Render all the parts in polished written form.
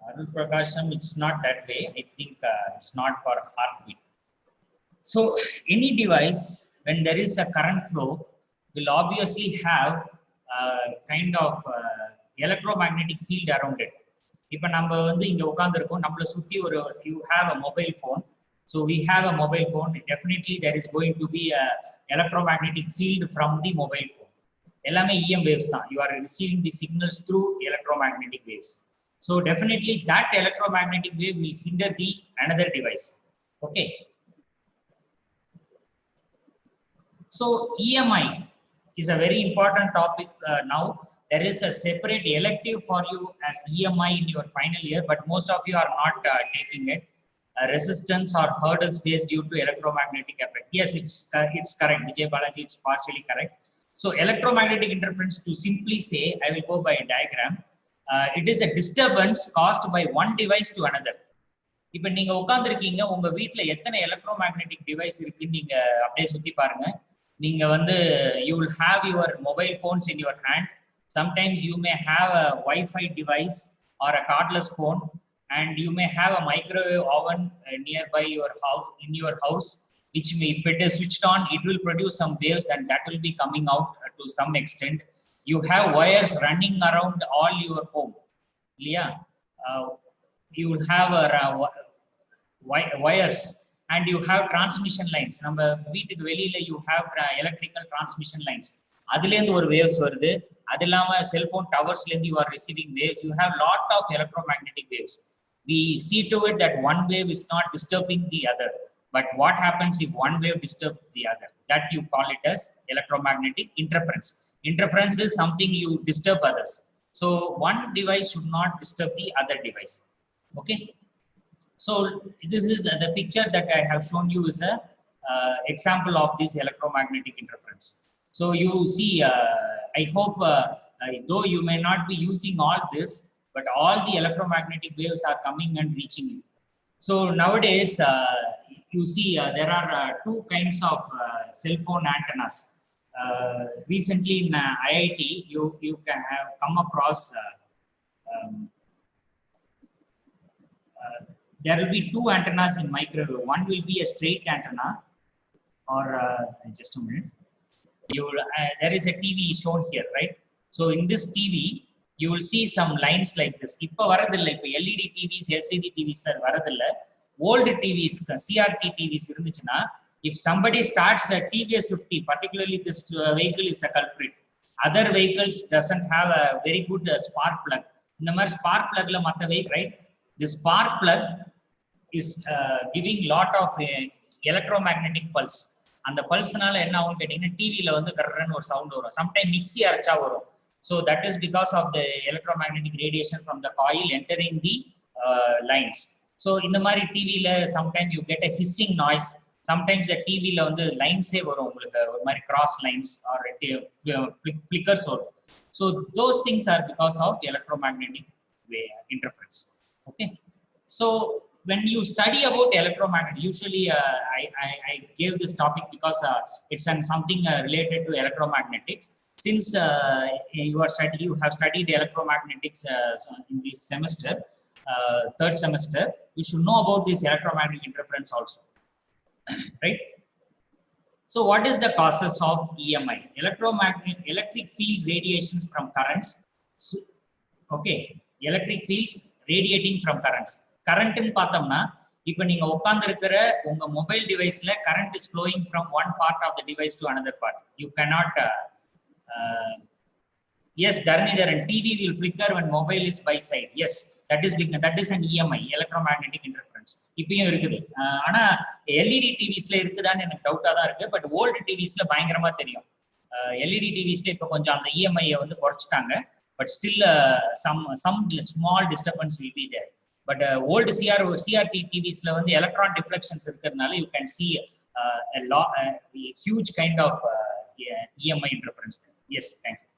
Arul Prakasham, it's not that way. I think it's not for heartbeat. So any device, when there is a current flow, will obviously have kind of electromagnetic field around it. இப்போ நம்ம வந்து இங்க உட்கார்ந்துருக்கோம், நம்மளை சுத்தி ஒரு you have a mobile phone. So we have a mobile phone. Definitely there is going to be a electromagnetic field from the mobile phone. எல்லாமே EM waves தான். You are receiving the signals through electromagnetic waves. So definitely that electromagnetic wave will hinder the another device. Okay. So EMI is a very important topic now. There is a separate elective for you as EMI in your final year, but most of you are not taking it. Resistance or hurdles faced due to electromagnetic effect. Yes, it's correct. Vijay Balaji, it's partially correct. So electromagnetic interference, to simply say, I will go by a diagram. It is a disturbance caused by one device to another. இப்போ நீங்க உட்கார்ந்துருக்கீங்க, உங்க வீட்டுல எத்தனை electromagnetic device இருக்குன்னு நீங்க அப்படியே சுத்தி பாருங்க. நீங்க வந்து you will have your mobile phones in your hand. Sometimes you may have a Wi-Fi device or a cordless phone, and you may have a microwave oven nearby your house, in your house, which may, if it is switched on, it will produce some waves and that will be coming out to some extent. You have wires running around all your home. Yeah, you will have wires and you have transmission lines. நம்ம வீட்டுக்கு வெளியில you have electrical transmission lines. அதுல இருந்து ஒரு waves வருது. அது இல்லாம cellphone டவர்ஸ்ல இருந்து you are receiving waves. You have lot of electromagnetic waves. We see to it that one wave is not disturbing the other. But what happens if one wave disturbs the other? That you call it as electromagnetic interference. Interference is something you disturb others. So one device should not disturb the other device. Okay. So this is the picture that I have shown you is a example of this electromagnetic interference. So you see, I hope though you may not be using all this, but all the electromagnetic waves are coming and reaching you. So nowadays, you see there are two kinds of cell phone antennas. Recently in IIT, you can have come across there will be two antennas in microwave. One will be a straight antenna, or just a minute. There is a TV shown here, right? So in this TV, you will see some lines like this. Ipo varadilla, ipo LED TVs, LCD TVs la varadilla. Old TVs, CRT TVs irundichina, if somebody starts a TVS 50, particularly this vehicle is a culprit. Other vehicles doesn't have a very good spark plug. In the spark plug la matha vehicle, right? This spark plug is giving lot of electromagnetic pulse. And the pulse nala enna avum kettinga TV la vandu karran or sound varum. Sometimes mixie archa varum. So that is because of the electromagnetic radiation from the coil entering the lines. So in the mari TV la sometimes you get a hissing noise. Sometimes the TV la vandu lines e varum ungalku or mari cross lines or flickers varum. So those things are because of electromagnetic interference. Okay. So when you study about electromagnetic, usually I gave this topic because it's something related to electromagnetics. Since you have studied electromagnetics in this semester, third semester, you should know about this electromagnetic interference also, right? So what is the causes of EMI? Electric field radiations from currents. So, okay, electric fields radiating from currents. Current in பார்த்தோம்னா, இப்போ நீங்க உட்கார்ந்திருக்கிற உங்க mobile டிவைஸ்ல current is flowing from one part of the device to another part. You cannot yes, Dharnidharan, TV will flicker when mobile is by side. Yes, that is an EMI, electromagnetic interference. இப்பயும் இருக்குது. ஆனா LED TVஸ்ல இருக்குதான்னு எனக்கு டவுட்டா தான் இருக்கு. But volt டிவிஸ்ல பயங்கரமா தெரியும். LED TVஸ்ல இப்போ கொஞ்சம் அந்த EMI வந்து குறைச்சிட்டாங்க. But still some small disturbance will be there. But old CRT TVs la vandu electron deflections irukkarnala you can see a huge kind of EMI interference there. Yes, thank you.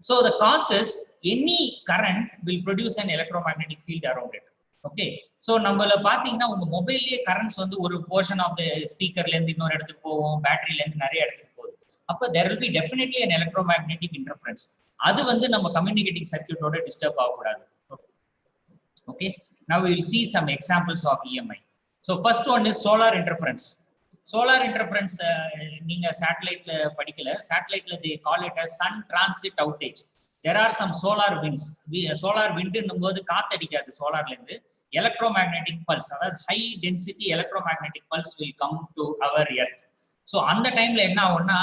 So the causes, any current will produce an electromagnetic field around it. Okay. So நம்மள பாத்தீங்கன்னா உங்க மொபைல்லயே currents வந்து ஒரு portion of the speakerல இருந்து இன்னொரு இடத்துக்கு போகும், பேட்டரியில இருந்து நிறைய இடத்துக்கு போகுது. அப்ப there will be definitely an electromagnetic interference. அது வந்து நம்ம கம்யூனிகேட்டிங் சர்க்யூட்டோட டிஸ்டர்ப் ஆகக்கூடாது. Okay, now we will see some examples of EMI. So first one is solar interference. Solar interference, நீங்க satellite படிக்கல, satellite they call it as sun transit outage. There are some solar winds. Solar wind என்னும்போது காத்தடிக்காது சோலார்ல இருந்து, electromagnetic pulse, அதாவது high density electromagnetic pulse will come to our earth. So அந்த டைம்ல என்ன ஆகும்னா,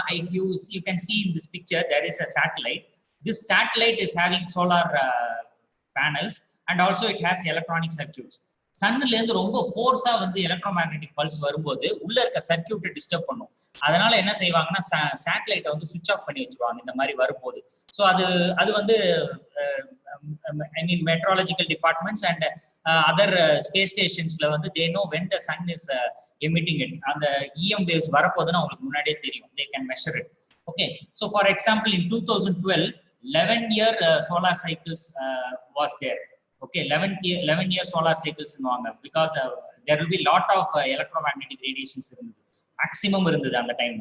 you can see in this picture there is a satellite. This satellite is having solar panels and also it has electronic circuits. சன்ல இருந்து ரொம்ப ஃபோர்ஸா வந்து electromagnetic pulse வரும்போது உள்ள இருக்க சர்க்யூட்டை டிஸ்டர்ப் பண்ணும். அதனால என்ன செய்வாங்கன்னா, சேட்டலைட்டை வந்து சுவிட்ச் ஆஃப் பண்ணி வச்சுருவாங்க இந்த மாதிரி வரும்போது. ஸோ அது வந்து I mean meteorological departments and other space ஸ்டேஷன்ஸ்ல வந்து they know when the sun is emitting it. அந்த EM வேவ்ஸ் வரப்போதுன்னு அவங்களுக்கு முன்னாடியே தெரியும். They can measure it. Okay, so for example in 2012 11-year solar cycles was there. Okay, 11-year solar cycles because there will be lot of electromagnetic radiations irundhudu, maximum irundhudu and the time.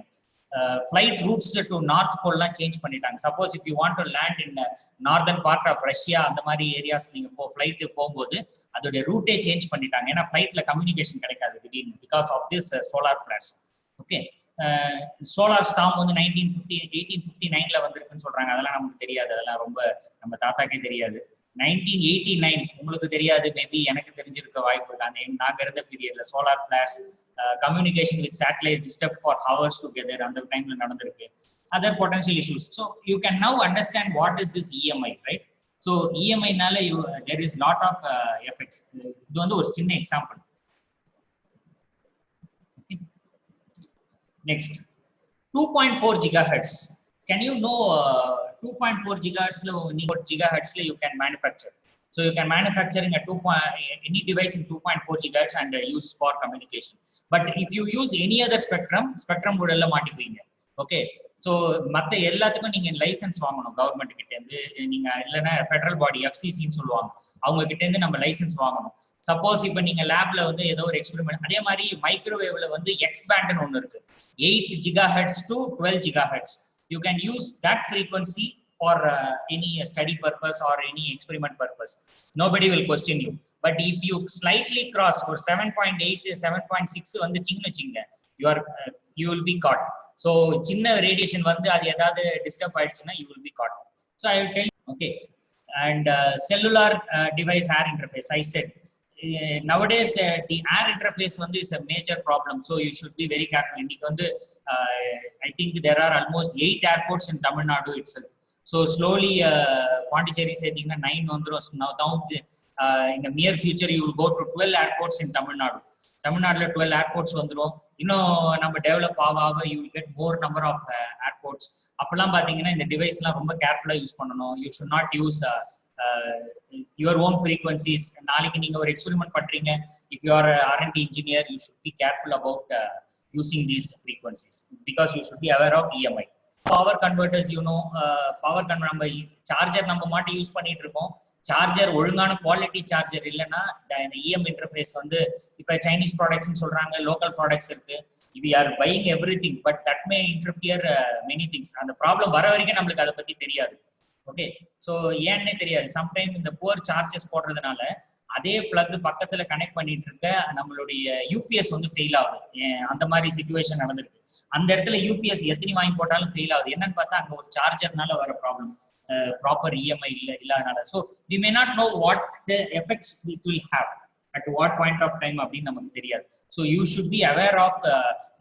Flight routes to north pole la change பண்ணிட்டாங்க. Suppose if you want to land in northern part of Russia அந்த மாதிரி areas நீங்க flight போகும்போது அதோட ரூட்டே change பண்ணிட்டாங்க. ஏன்னா flightல communication கிடைக்காது திடீர்னு because of this solar flares. Okay, solar storm வந்து 1859ல வந்திருக்குன்னு சொல்றாங்க. அதெல்லாம் நமக்கு தெரியாது, அதெல்லாம் ரொம்ப நம்ம தாத்தாக்கே தெரியாது. 1989 உங்களுக்கு தெரியாது, மேபி எனக்கு தெரிஞ்சிருக்க வாய்ப்பு இருக்கு. அந்த நாங்க இருந்த பீரியட்ல solar flares, communication with satellite disturb for hours together அந்த டைம்ல நடந்திருக்கு. Other potential issues. So you can now understand what is this EMI, right? So EMI-னால there is lot of effects. இது வந்து ஒரு சின்ன example. Next, 2.4 gigahertz. Can you know 2.4 gigahertz you can manufacture? So you can manufacturing any device in 2.4 gigahertz and use for communication. But if you use any other spectrum would ella maatikuveenga. Okay, so மத்த எல்லாத்துக்கும் நீங்க licence வாங்கணும் government கிட்ட இருந்து. நீங்க இல்லைன்னா federal பாடி FCC ன்னு சொல்லுவாங்க, அவங்க கிட்ட இருந்து நம்ம லைசென்ஸ் வாங்கணும். சப்போஸ் இப்போ நீங்க லேப்ல வந்து ஏதோ ஒரு எக்ஸ்பெரிமெண்ட், அதே மாதிரி மைக்ரோவேவ்ல வந்து எக்ஸ் பேண்ட்னு ஒன்று இருக்கு, 8 gigahertz to 12 gigahertz. You can use that frequency for any study purpose or any experiment purpose. Nobody will question you. But if you slightly cross for 7.8 to 7.6 வந்துட்டீங்கன்னு வச்சுங்க, you will be caught. So சின்ன radiation வந்து அது ஏதாவது disturb ஆயிடுச்சுன்னா you will be caught. So I will tell you. Okay, and cellular device air interface, I said nowadays the air interface வந்து is a major problem, so you should be very careful. இன்னைக்கு வந்து I think there are almost 8 airports in Tamil Nadu itself. So slowly Pondicherry சேர்த்தீங்கன்னா 9 வந்துரும். Now in the near future you will go to 12 airports in Tamil Nadu. தமிழ்நாடுல 12 airports வந்துரும். இன்னும் நம்ம develop ஆக you will get more number of airports. அப்பெல்லாம் பாத்தீங்கன்னா இந்த device எல்லாம் ரொம்ப கேர்ஃபுல்லா யூஸ் பண்ணணும். You should not use your own frequencies. நாளைக்கு நீங்க ஒரு எக்ஸ்பெரிமெண்ட் பண்றீங்க, if you are a R&D engineer, you should be careful about using these frequencies because you should be aware of EMI. Power converters, you know, power converter நம்ம charger நம்ம மாட்டி use பண்ணிட்டு இருக்கோம். Charger ஒழுங்கான quality charger இல்லைன்னா இந்த EM interface வந்து இப்ப சைனீஸ் ப்ராடக்ட்ஸ்னு சொல்றாங்க, லோக்கல் ப்ராடக்ட்ஸ் இருக்கு. we are buying everything but that may interfere many things. அந்த ப்ராப்ளம் வர வரைக்கும் நம்மளுக்கு அதை பத்தி தெரியாது. ஓகே, ஸோ ஏன்னே தெரியாது. சம்டைம் இந்த புவர் சார்ஜஸ் போடுறதுனால அதே பிளக் பக்கத்துல கனெக்ட் பண்ணிட்டு இருக்க நம்மளுடைய UPS வந்து ஃபெயில் ஆகுது. அந்த மாதிரி சிச்சுவேஷன் நடந்திருக்கு. அந்த இடத்துல UPS எத்தனை வாங்கி போட்டாலும் ஃபெயில் ஆகுது. என்னன்னு பார்த்தா அங்க ஒரு சார்ஜர்னால வர ப்ராப்ளம், ப்ராப்பர் EMI இல்லாதனால. So we may not know what the effects it will have at what point of time அப்படின்னு நமக்கு தெரியாது. So you should be aware of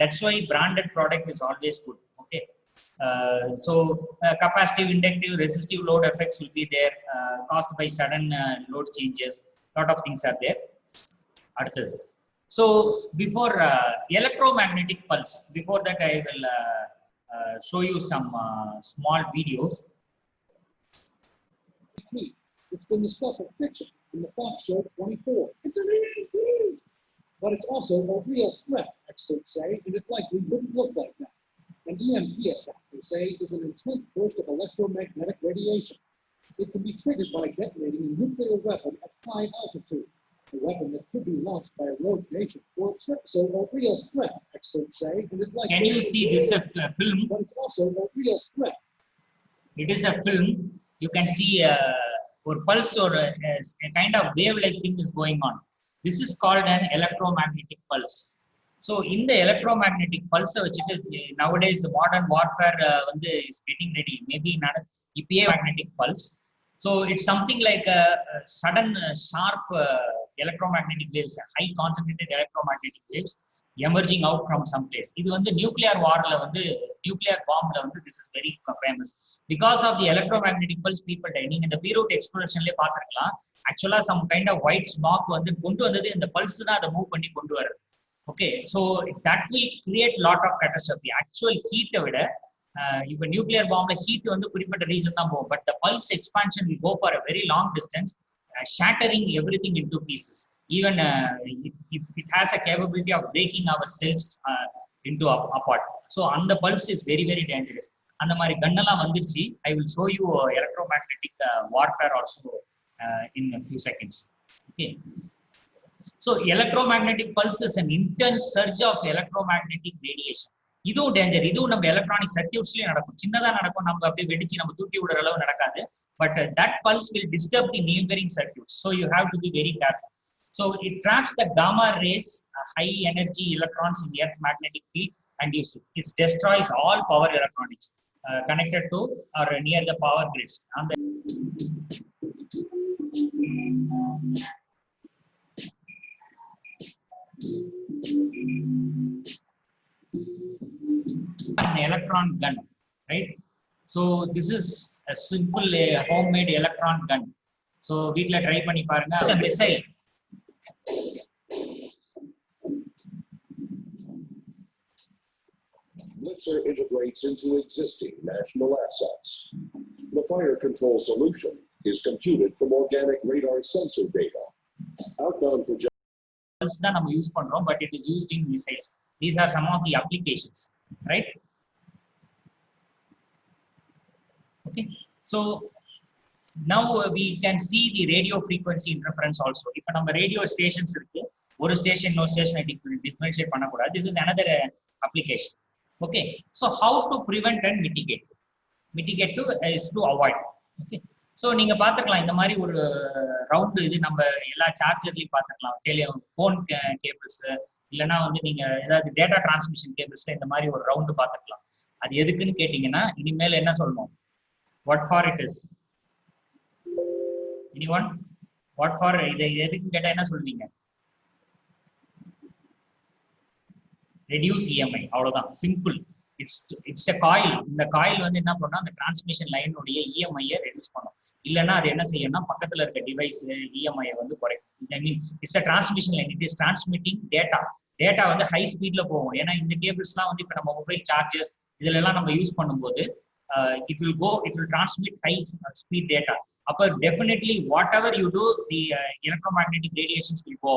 that's why branded product is always good. Okay, so capacitive, inductive, resistive load effects will be there, caused by sudden load changes. Lot of things are there. அடுத்தது, so before electromagnetic pulse, before that I will show you some small videos. It's been the stuff of fiction in the Fox show 24. It's an EMP, but it's also a real threat, experts say, and it likely wouldn't look like that. An EMP attack, they say, is an intense burst of electromagnetic radiation. It can be triggered by detonating a nuclear weapon at high altitude, a weapon that could be launched by a rogue nation, or so a real threat, experts say, and it likely. Can you see this film? But it's also a real threat. It is a film. You can see or pulse or a kind of wave like thing is going on. This is called an electromagnetic pulse. So in the electromagnetic pulse nowadays the modern warfare is getting ready, maybe not EPA magnetic pulse. So it's something like a sudden sharp electromagnetic waves, high concentrated electromagnetic waves emerging out from some place. This is nuclear war nuclear bomb this is very famous because of the electromagnetic pulse. People dying in the Beirut explosion actually some kind of white smoke in the pulse da move panni kondu varu. Okay, so that will create lot of catastrophe. Actual heat if a nuclear bomb heat குறிப்பிட்ட reason தான் போகும், but the pulse expansion will go for a very long distance, shattering everything into pieces. Even if it has a capability of breaking our cells into apart. So on the pulse is very very dangerous. And the mari gun எல்லாம் வந்துருச்சு. I will show you electromagnetic warfare also in a few seconds. Okay. So electromagnetic pulse is an intense surge of electromagnetic radiation. இதுவும் danger. இதுவும் நம்ம electronic சர்க்யூட்ஸ்லயே நடக்கும். சின்னதா நடக்கும், நம்ம அப்படியே வெடிச்சு நம்ம தூக்கி விடுற அளவு நடக்காது. But that pulse will disturb the neighboring circuits. So you have to be very careful. So it traps the gamma rays, high energy electrons in the earth magnetic field and use it. It destroys all power electronics connected to or near the power grids. An electron gun, right? So this is a simple homemade electron gun. So வீட்ல try பண்ணி பாருங்க. It's a missile. Blitzer integrates into existing national assets. The fire control solution is computed from organic radar sensor data. Outbound projections தான் நம்ம use பண்றோம், but it is used in missiles. These are some of the applications, right? Okay, so now we can see the radio frequency interference also. If நம்ம radio stations இருக்கு, ஒரு station no station differentiate பண்ண கூடாது. This is another application. Okay, so how to prevent and mitigate? Mitigate is to avoid. Okay, so நீங்க பாத்துக்கலாம் இந்த மாதிரி ஒரு ரவுண்ட் இது நம்ம எல்லா சார்ஜர்லயும் பாத்துக்கலாம். ஃபோன் கேபிள்ஸ் இல்லனா நீங்க ஏதாவது டேட்டா டிரான்ஸ்மிஷன் கேபிள்ஸ்ல இந்த மாதிரி ஒரு ரவுண்ட் பாத்துக்கலாம். அது எதுக்குன்னு கேட்டீங்கன்னா இனிமேல் என்ன சொல்லணும்? What for it is? Anyone? What for? இது எதுக்கு கேட்டா என்ன சொல்வீங்க? Reduce EMI. அவ்வளவுதான், சிம்பிள். It's a coil. இந்த காயில் என்ன பண்ணா அந்த டிரான்ஸ்மிஷன் லைன் உடைய EMI ரெடியூஸ் பண்ணும். இல்லனா அது என்ன செய்யணும்னா பக்கத்துல இருக்க டிவைஸ் EMI குறைக்கும். I mean it's a transmission line. It is transmitting data. Data high ஸ்பீட்ல போகும். ஏன்னா இந்த கேபிள்ஸ்லாம் இப்ப நம்ம மொபைல் சார்ஜர்ஸ் இதுல எல்லாம் நம்ம யூஸ் பண்ணும்போது it will transmit high speed data. Definitely whatever you do, the electromagnetic radiations will go.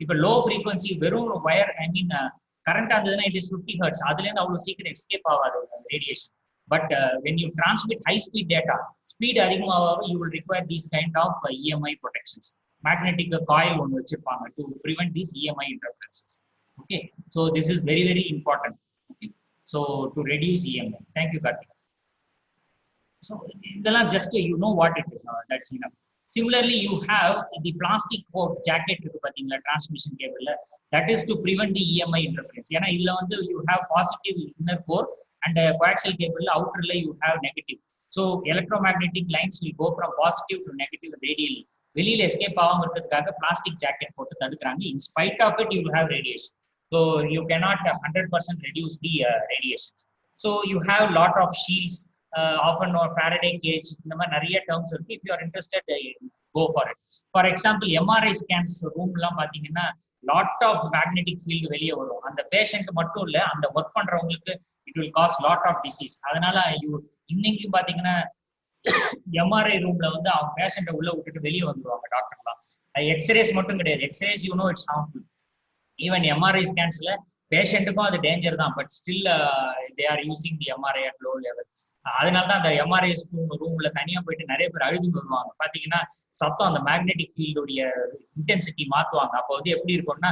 If a low frequency verum wire, I mean current it is 50 hertz, adulenda avlo seekiram escape avadu radiation. But when you transmit high speed data, speed adhigamaava you will require these kind of EMI protections. Magnetic coil one vechirpaanga to prevent these EMI interferences. Okay, so this is very very important. Okay, so to reduce EMI. Thank you, Karthik. So just you know what it is. That's enough. Similarly, you have the plastic coat jacket transmission cable. That is to prevent the EMI interference. You have positive inner core and coaxial cable outer you have negative. So electromagnetic lines will go from positive to negative radially. வெளியில escape ஆகாம இருக்கிறதுக்காக plastic jacket போட்டு தடுக்கறாங்க. In spite of it, you will have radiation. So you cannot 100% reduce the radiations. So you have lot of shields. Often or Faraday cage, இந்த மாதிரி நிறைய terms இருக்கு. If you are interested, go for it. For example, MRI scans room எல்லாம் பாத்தீங்கன்னா lot of magnetic field வெளியே வரும். அந்த patient மட்டும் இல்ல, அந்த ஒர்க் பண்றவங்களுக்கு it will cause lot of disease. அதனால இன்னைக்கு பாத்தீங்கன்னா MRI ரூம்ல அவங்க பேஷண்ட உள்ள விட்டுட்டு வெளியே வந்துருவாங்க டாக்டர்லாம். எக்ஸ்ரேஸ் மட்டும் கிடையாது. X-rays it's harmful. Even MRI scansல பேஷண்ட்டுக்கும் அது டேஞ்சர் தான். But still they are using the MRI at low level. அதனாலதான் அந்த MRI ரூம்ல தனியா போயிட்டு நிறைய பேர் அழுது வருவாங்க. பாத்தீங்கன்னா சத்தம் அந்த மேக்னெட்டிக் ஃபீல்டுடைய இன்டென்சிட்டி மாத்துவாங்க. அப்போ எப்படி இருக்கும்னா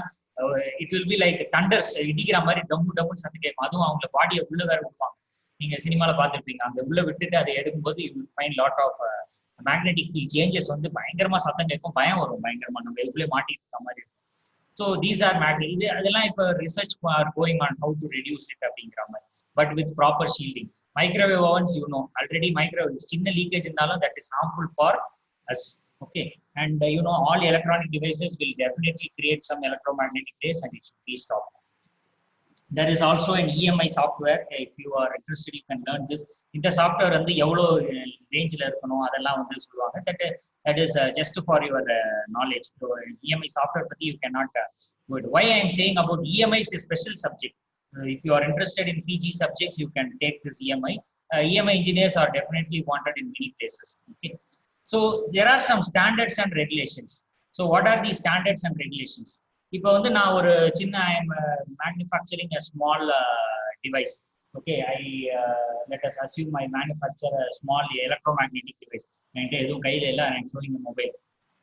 it will be like thunders, இடிக்கிற மாதிரி டம்மு டம்முன்னு சத்தம் கேட்கும். அதுவும் அவங்க பாடியை உள்ள வேற விடுவாங்க. நீங்க சினிமால பாத்துருப்பீங்க. அந்த உள்ள விட்டுட்டு அதை எடுக்கும்போது you will find lot of magnetic field changes வந்து பயங்கரமா சத்தம் கேட்கும், பயம் வரும் பயங்கரமா, நம்ம இதுக்குள்ளே மாட்டிட்டு இருக்க மாதிரி இருக்கும். So these are magnet. இது அதெல்லாம் இப்போ research are going on how to reduce it அப்படிங்கிற மாதிரி, but with proper shielding. Microwave Owens already microwave சின்ன லீக்கேஜ் இருந்தாலும் that is harmful for us. Okay, and all electronic devices will definitely create some electromagnetic rays and it should be stopped. There is also an EMI software. If you are interested, you can learn this. இந்த software வந்து எவ்வளோ ரேஞ்சில் இருக்கணும் அதெல்லாம் வந்து சொல்லுவாங்க. That is just for your knowledge. So, EMI software பத்தி you cannot go it. Why I am saying about EMI is a special subject. If you are interested in PG subjects, you can take this EMI. EMI engineers are definitely wanted in many places. Okay. So there are some standards and regulations. So what are the standards and regulations? இப்போ வந்து நான் ஒரு சின்ன I am manufacturing a small device. Okay, let us assume I manufacture a small electromagnetic device. என்கிட்ட எதுவும் கையில இல்லை, I am showing a mobile.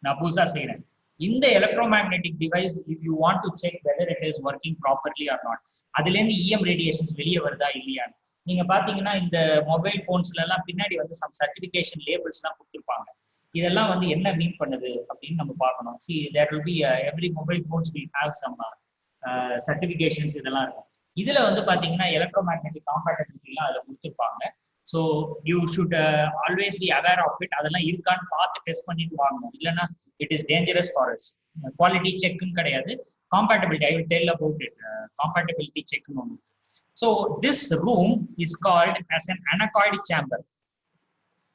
நான் புதுசா செய்கிறேன். இந்த electromagnetic device, if you want to check whether it is working properly or not, அதுலேருந்து EM radiations வெளியே வருதா இல்லையா. நீங்க பாத்தீங்கன்னா இந்த மொபைல் போன்ஸ்ல எல்லாம் பின்னாடி வந்து சம் சர்டிபிகேஷன் லேபிள்ஸ் எல்லாம் கொடுத்துருப்பாங்க. இதெல்லாம் வந்து என்ன மீன் பண்ணுது அப்படின்னு நம்ம பார்க்கணும். See, there will be every mobile phones will have some certifications இதெல்லாம் இருக்கும். இதுல வந்து பாத்தீங்கன்னா எலக்ட்ரோமேக்னெட்டிக் காம்பேட்டபிலிட்டி எல்லாம் அதுல கொடுத்துருப்பாங்க. So you should always be aware of it. அதெல்லாம் இருக்கான்னு பார்த்து டெஸ்ட் பண்ணிட்டு வாங்கணும், இல்லைன்னா it is dangerous for us. Quality செக்குன்னு கிடையாது, compatibility. I will tell about it. Compatibility செக்னு ஒன்று. So this room is called as an anechoic chamber.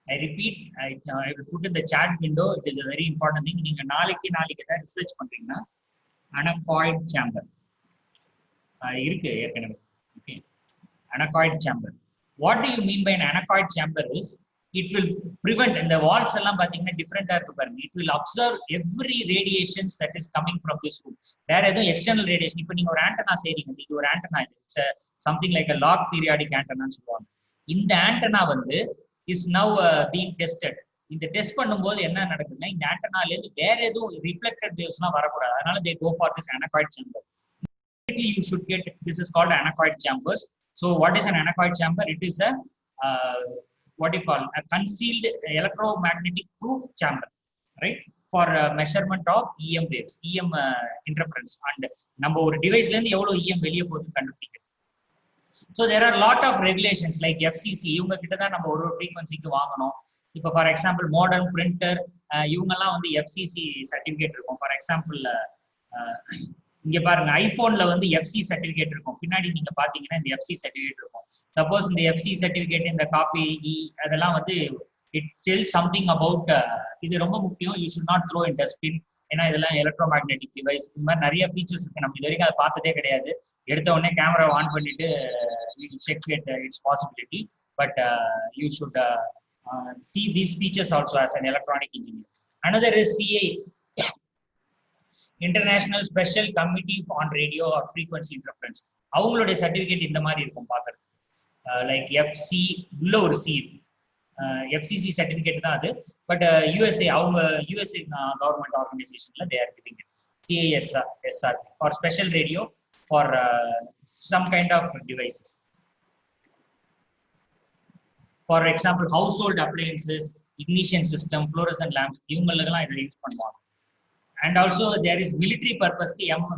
I repeat, I will put in the chat window. It is a very important thing. நீங்க நாளைக்கு தான் research பண்றீங்கன்னா anechoic chamber இருக்கு ஏற்கனவே. Okay, anechoic chamber. What do you mean by an anechoic chamber is it will prevent, இந்த walls எல்லாம் பாத்தீங்கன்னா டிஃபரெண்டா இருக்கு பாருங்க. It will observe every radiations that is coming from this room. வேற எதுவும் எக்ஸ்டர்னல் ரேடியேஷன். இப்போ நீங்க ஒரு ஆண்டனா செய்றீங்க, இது ஒரு antenna, it's something like a log periodic antenna ன்னு சொல்லுவாங்க. இந்த ஆண்டனா வந்து is now being tested. இந்த டெஸ்ட் பண்ணும்போது என்ன நடக்குதுன்னா இந்த ஆண்டனால இருந்து வேற எதுவும் ரிஃப்ளெக்டட் வேவ்ஸ்லாம் வரக்கூடாது. அதனால they go for this anechoic chamber. You should get, this is called anechoic chambers. So what is an anechoic chamber? It is a what do you call a concealed electromagnetic proof chamber, right, for measurement of EM waves, EM interference, and நம்ம ஒரு டிவைஸ்ல இருந்து எவ்வளவு EM வெளியே போகுது கண்டுபிடிக்கிறது. So there are lot of regulations like FCC. இவங்க கிட்ட தான் நம்ம ஒரு ஃப்ரீக்வன்சிக்கு வாங்கணும். இப்போ ஃபார் எக்ஸாம்பிள் மாடர்ன் பிரிண்டர் இவங்கெல்லாம் வந்து FCC சர்டிஃபிகேட் இருக்கும். ஃபார் எக்ஸாம்பிள் இங்க பாருங்க, ஐபோன்ல வந்து FC சர்டிஃபிகேட் இருக்கும். பின்னாடி நீங்க பாத்தீங்கன்னா இந்த FC சர்டிஃபிகேட் இருக்கும். சப்போஸ் இந்த FC சர்டிஃபிகேட், இந்த காப்பி அதெல்லாம் வந்து இட் டெல்ஸ் சம்திங் அபவுட். இது ரொம்ப முக்கியம். You should not throw in dustbin. ஏன்னா இதெல்லாம் எலக்ட்ரோமேக்னெட்டிக் டிவைஸ். இந்த மாதிரி நிறைய ஃபீச்சர்ஸ் இருக்கு. நம்ம இது வரைக்கும் அதை பார்த்ததே கிடையாது. எடுத்த உடனே கேமரா ஆன் பண்ணிட்டு check it's possibility. But you should see these features also as an electronic engineer. Another is CA, International Special Committee on Radio or Frequency Interference. அவங்களுடைய சர்டிஃபிகேட் இந்த மாதிரி இருக்கும் பார்க்கறது. லைக் FC உள்ள ஒரு C, FCC சர்டிஃபிகேட் தான் அது. But USA, அவங்க USA கவர்மெண்ட் ஆர்கனைசேஷன்ல they are giving it. CASR for special radio for some kind of devices. For example, household appliances, ignition system, fluorescent lamps, இவங்களுக்கெல்லாம் இதை யூஸ் பண்ணுவாங்க. And also there is military purpose,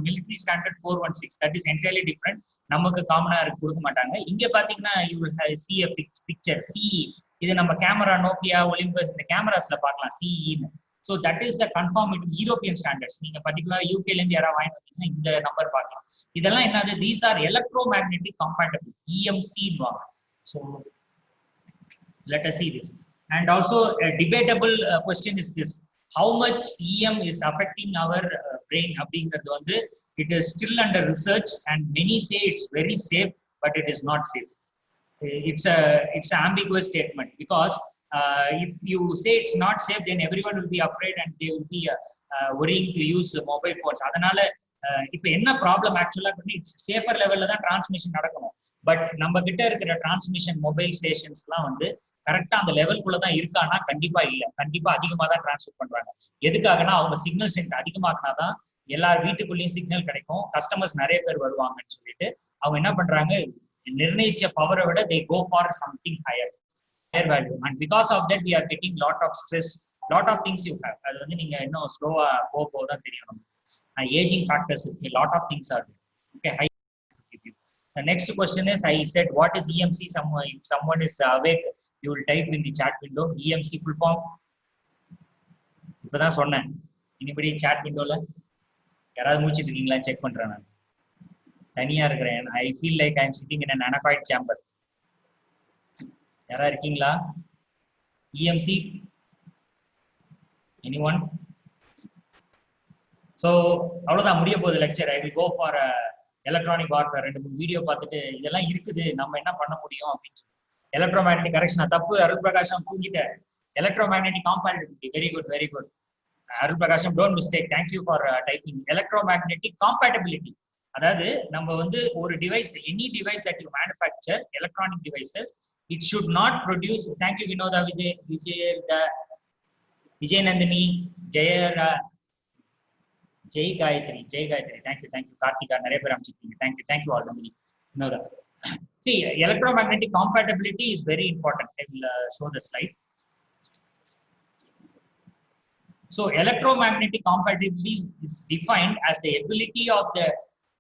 military standard 416, that is entirely different. நமக்கு காமனா கொடுக்க மாட்டாங்க. இங்க பாத்தீங்கன்னா you will see a picture CE. இது நம்ம கேமரா நோக்கியா ஒலிம்பஸ் இந்த கேமராஸ்ல பார்க்கலாம் CE ன்னு. So that is the conformity European standards. நீங்க பர்టిక్యులர் யூகேல இருந்து யாரா வாங்கி வந்தீங்கன்னா இந்த நம்பர் பார்க்கலாம். இதெல்லாம் என்னது? These are electromagnetic compatible, EMC ன்னுவாங்க. So let us see this. And also a debatable question is this: how much EM is affecting our brain அப்படிங்கிறது வந்து it is still under research and many say it's very safe, but it is not safe. It's an ambiguous statement because if you say it's not safe, then everyone will be afraid and they will be worrying to use mobile phones. அதனால இப்போ என்ன problem ஆக்சுவலா பண்ணி safer லெவல்ல தான் transmission நடக்கணும். But நம்ம கிட்ட இருக்கிற டிரான்ஸ்மிஷன் மொபைல் ஸ்டேஷன்ஸ்லாம் வந்து கரெக்டா அந்த லெவல்குள்ள தான் இருக்கானா? கண்டிப்பா இல்ல. கண்டிப்பா அதிகமா தான் டிரான்ஸ்மிட் பண்றாங்க. எதுக்காகனா அவங்க சிக்னல் ஸ்ட்ரென்த் அதிகமாக்குனாதான் எல்லார் வீட்டுக்குள்ளேயும் சிக்னல் கிடைக்கும், கஸ்டமர்ஸ் நிறைய பேர் வருவாங்கன்னு சொல்லிட்டு அவங்க என்ன பண்றாங்க, நிர்ணயிச்ச பவரை விட they go for something higher. higher value, and because of that we are getting lot of stress, lot of things you have. அது வந்து நீங்க இன்னும் ஸ்லோவா போக தான் தெரியும். Aging factors, a lot of things are there. Okay, high to give you. The next question is, I said what is EMC? If someone is awake, you will type in the chat window EMC full form. இப்பதான் சொன்னேன். Anybody chat windowல யாராவது மூச்சிட்டு இருக்கீங்களா check பண்றேன். நான் தனியா இருக்கிறேன். I feel like I am sitting in an anechoic chamber. யாரா இருக்கீங்களா? EMC? Anyone? So அவ்வளவுதான் முடிய போகுது lecture. I will go for electronic warfare. 2-3 video பார்த்துட்டு இதெல்லாம் இருக்குது நம்ம என்ன பண்ண முடியும் அப்படின்னு சொல்லி. எலக்ட்ரோமேக்னெட்டிக் கரெக்ஷன் தப்பு. அருள் பிரகாஷம் தூங்கிட்டார். Electromagnetic compatibility very good very good. Arul Prakasham don't mistake. Thank you for typing. Electromagnetic compatibility அதாவது நம்ம வந்து ஒரு device, any device that you manufacture, electronic devices, it should not produce. Thank you Vinoda Vijay Nandini Jay Gayatri. Thank you Karthika. நிறைய பேர் அனுப்பிச்சிருக்கீங்க. Thank you all. Vinoda. See, electromagnetic compatibility is very important. I will show the slide. So electromagnetic compatibility is defined as the ability of the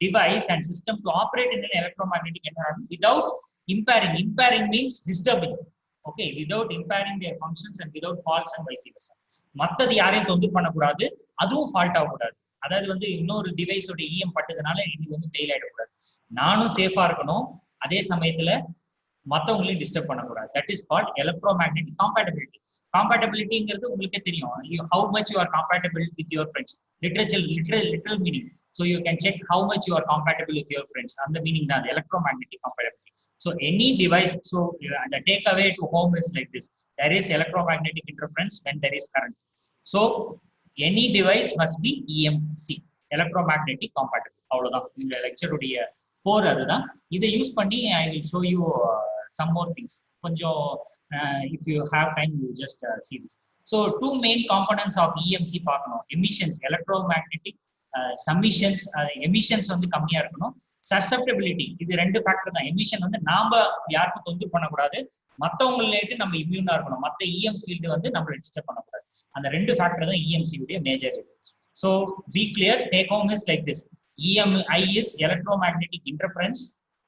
device and system to operate in an electromagnetic environment without impairing. Impairing means disturbing. Okay, without impairing their functions and without faults and vice versa. மத்தது யாரையும் தொந்தரவு பண்ணக்கூடாது, அதுவும் fault ஆகக்கூடாது. அதாவது வந்து இன்னொரு டிவைஸோட இஎம் பட்டதுனால இது வந்து ஃபெயில் ஆயிடக்கூடாது. நானும் சேஃபா இருக்கணும், அதே சமயத்துல மத்தவங்களையும் டிஸ்டர்ப் பண்ணக்கூடாது. That is called electromagnetic compatibility. காம்பேட்டபிலிட்டிங்கிறது உங்களுக்கே தெரியும். How much you are compatible with your friends. Literal meaning. So you can check how much you are compatible with your friends. And the meaning that electromagnetic compatibility. So any device, so the takeaway to home is like this. There is electromagnetic interference when there is current. So any device must be EMC, electromagnetic compatible. அவ்வளவுதான் இந்த lecture உடைய core அதுதான். இதை use பண்ணி I will show you some more things. கொஞ்சம் if you have time you just see this. So two main components of EMC பார்க்கணும். Emissions, electromagnetic சம்மிஷன்ஸ், emissions வந்து கம்மியா இருக்கணும். சசெப்டபிலிட்டி, இது 2 ஃபேக்டர் தான். எமிஷன் வந்து நாம யாருக்கும் தொந்தரவு பண்ணக்கூடாது, மற்றவங்கள்ட்ட நம்ம இம்யூனா இருக்கணும். மற்ற இஎம் ஃபீல்டு வந்து நம்மள டிஸ்டர்ப் பண்ணக்கூடாது. அந்த 2 ஃபேக்டர் தான் இஎம்சி உடைய major. So B clear, take home is like this. EMI is electromagnetic interference,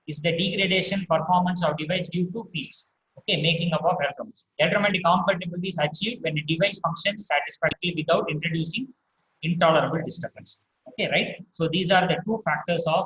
is the degradation performance of device due to fields. Okay, making up of electromagnetic compatibility is achieved when a device functions satisfactorily without introducing intolerable disturbance. Okay, right? So these are the 2 factors of